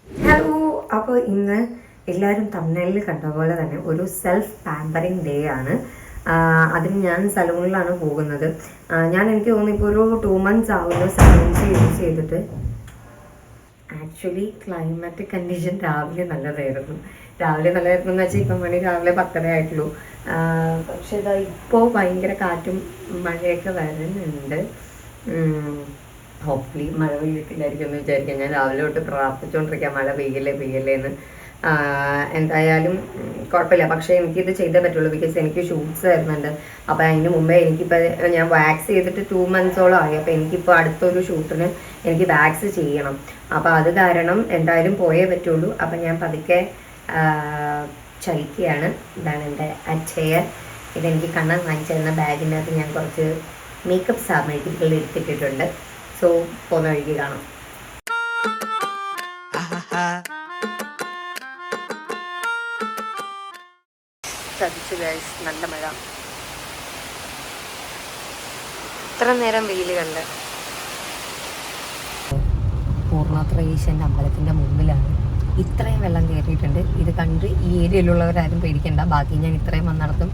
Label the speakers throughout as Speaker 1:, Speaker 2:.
Speaker 1: Hello, അപ്പോൾ ഇന്ന് എല്ലാവരും തമിഴ്നാട്ടിൽ കണ്ട പോലെ തന്നെ ഒരു സെൽഫ് പാമ്പറിങ് ഡേ ആണ്. അതിന് ഞാൻ സലൂണിലാണ് പോകുന്നത്. എനിക്ക് തോന്നുന്നു ഇപ്പോൾ ഒരു 2 months ആവുന്നു സലൂൺസ് യൂസ് ചെയ്തിട്ട്. ആക്ച്വലി ക്ലൈമാറ്റിക് കണ്ടീഷൻ രാവിലെ നല്ലതായിരുന്നു എന്ന് വെച്ചാൽ ഇപ്പം മണി രാവിലെ 10:30 ആയിട്ടുള്ളൂ. പക്ഷെ ഇതാ ഇപ്പോൾ ഭയങ്കര കാറ്റും മഴയൊക്കെ വരുന്നുണ്ട്. ഹോപ്പ്ഫുള്ളി മഴ പെയ്യത്തില്ലായിരിക്കും എന്ന് വിചാരിക്കാം. ഞാൻ രാവിലെ തൊട്ട് പ്രാർത്ഥിച്ചുകൊണ്ടിരിക്കാം മഴ പെയ്യല്ലേ എന്ന്. എന്തായാലും കുഴപ്പമില്ല. പക്ഷേ എനിക്കിത് ചെയ്തേ പറ്റുള്ളൂ, ബിക്കോസ് എനിക്ക് ഷൂട്ട്സ് വരുന്നുണ്ട്. അപ്പോൾ അതിന് മുമ്പേ ഞാൻ വാക്സ് ചെയ്തിട്ട് 2 months ആയി. അപ്പോൾ എനിക്കിപ്പോൾ അടുത്തൊരു ഷൂട്ടിന് എനിക്ക് വാക്സ് ചെയ്യണം. അപ്പോൾ അത് കാരണം എന്തായാലും പോയേ പറ്റുള്ളൂ. അപ്പം ഞാൻ പതുക്കെ ചലിക്കുകയാണ്. ഇതാണ് എൻ്റെ ചെയർ. ഇതെനിക്ക് കണ്ണൻ വാങ്ങിച്ചു തരുന്ന ബാഗിനകത്ത് ഞാൻ കുറച്ച് മേക്കപ്പ് സാമഗ്രികൾ എടുത്തിട്ടിട്ടുണ്ട്. സോ പോകുന്ന വഴിക്ക് കാണാം. ചതിച്ചു ഗൈസ്, നല്ല മഴ. ഇത്ര നേരം വെയിൽ കണ്ട്. പൂർണ്ണാത്ര ഈശ്വരൻ്റെ അമ്പലത്തിൻ്റെ മുമ്പിലാണ്. ഇത്രയും വെള്ളം കയറിയിട്ടുണ്ട്. ഇത് കണ്ട് ഈ ഏരിയയിലുള്ളവരാരും പേടിക്കണ്ട. ബാക്കി ഞാൻ ഇത്രയും വന്നിടത്തും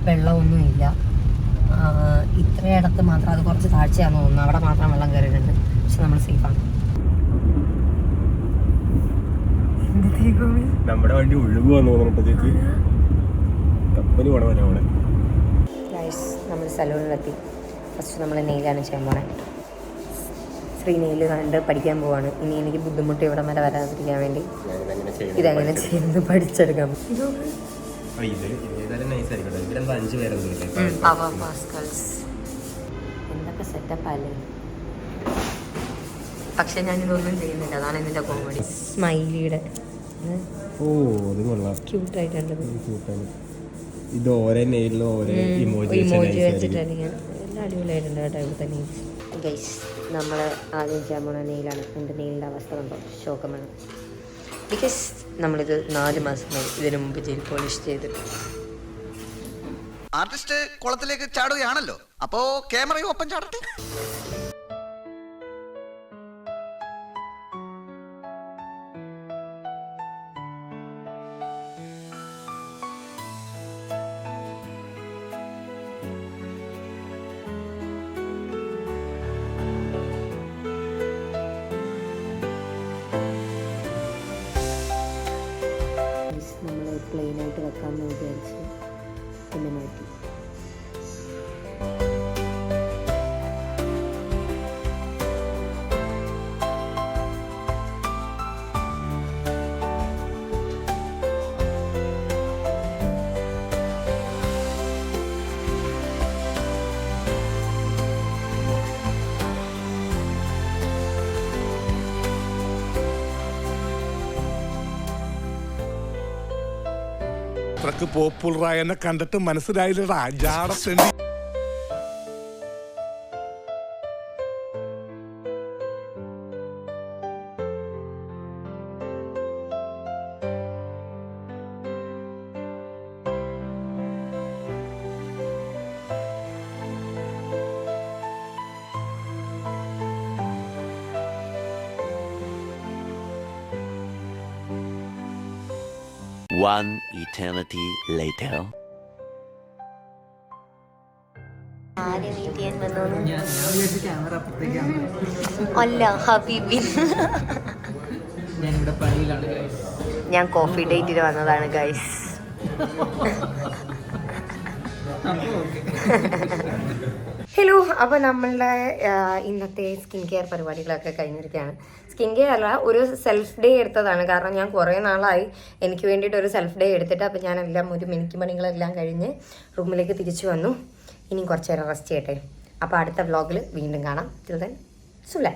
Speaker 1: വെള്ളമൊന്നുമില്ല. ഇത്രയിടത്ത് മാത്രം, അത് കുറച്ച് താഴ്ചയാണെന്ന് തോന്നുന്നു, അവിടെ മാത്രം വെള്ളം കയറിയിട്ടുണ്ട്. പക്ഷെ നമ്മൾ സേഫാണ്.
Speaker 2: നമ്മുടെ വണ്ടി ഒഴുകുവാന്ന് തോന്നുന്നുണ്ട് ചേച്ചി. കപ്പല് പോണ പോലെ അവിടെ.
Speaker 1: നമ്മൾ സലൂണിലെത്തി. ഫസ്റ്റ് നമ്മൾ നെയിലാണ് ചെയ്യാൻ പോണേ. ശ്രീ നെയിൽ കണ്ട് പഠിക്കാൻ പോവാണ്. ഇനി എനിക്ക് ബുദ്ധിമുട്ട് ഇവിടെ വരെ വരാതിരിക്കാൻ വേണ്ടി ഇതെങ്ങനെ ചെയ്യുന്നത് പഠിച്ചെടുക്കാം. എന്തൊക്കെ സെറ്റപ്പല്ലേ. പക്ഷെ ഞാനിതൊന്നും ചെയ്യുന്നില്ല. അതാണ് ഇതിന്റെ കോമഡി. സ്മൈലിയുടെ ക്യൂട്ടായിട്ടുണ്ട്.
Speaker 2: ഇത് ഓരോ നെയിലും ഓരോ ഇമോജി
Speaker 1: വെച്ചിട്ടാണ് ഞാൻ. എല്ലാം അടിപൊളിയായിട്ടുണ്ട് കേട്ടോ. ഇവിടെ തന്നെ ഗൈസ്, നമ്മൾ ആദ്യം ചെയ്യാൻ പോണ നെയിലാണ്. എൻ്റെ നെയിലിൻ്റെ അവസ്ഥ കണ്ടോ, ശോകമാണ്. ബിക്കോസ് നമ്മളിത് 4 മാസമായി ഇതിനു മുമ്പ് ജെയിൽ പോളിഷ് ചെയ്തിട്ട്.
Speaker 3: ആർട്ടിസ്റ്റ് കുളത്തിലേക്ക് ചാടുകയാണല്ലോ, അപ്പോ ക്യാമറയും ഒപ്പം ചാടട്ടെ.
Speaker 1: നമ്മൾ പ്ലെയിനായിട്ട് വെക്കാമെന്ന് വിചാരിച്ച് പിന്നെ മാറ്റി.
Speaker 4: അത്രക്ക് പോപ്പുലറായ എന്നെ കണ്ടിട്ട് മനസ്സിലായില്ലടാ ജാടത്തേണ്ടി.
Speaker 5: One eternity later.
Speaker 1: അല്ല ഹബീബി, ഞാൻ കോഫി ഡേറ്റിൽ വന്നതാണ് ഗൈസ്. ഹലോ, അപ്പോൾ നമ്മളുടെ ഇന്നത്തെ സ്കിൻ കെയർ പരിപാടികളൊക്കെ കഴിഞ്ഞിരിക്കുകയാണ്. സ്കിൻ കെയർ അല്ല, ഒരു സെൽഫ് ഡേ എടുത്തതാണ്. കാരണം ഞാൻ കുറേ നാളായി എനിക്ക് വേണ്ടിയിട്ട് ഒരു സെൽഫ് ഡേ എടുത്തിട്ട്. അപ്പോൾ ഞാനെല്ലാം ഒരു മിനിക്ക് പണികളെല്ലാം കഴിഞ്ഞ് റൂമിലേക്ക് തിരിച്ചു വന്നു. ഇനിയും കുറച്ച് നേരം റെസ്റ്റ് ചെയ്യട്ടെ. അപ്പോൾ അടുത്ത വ്ളോഗിൽ വീണ്ടും കാണാം. till then, സുല.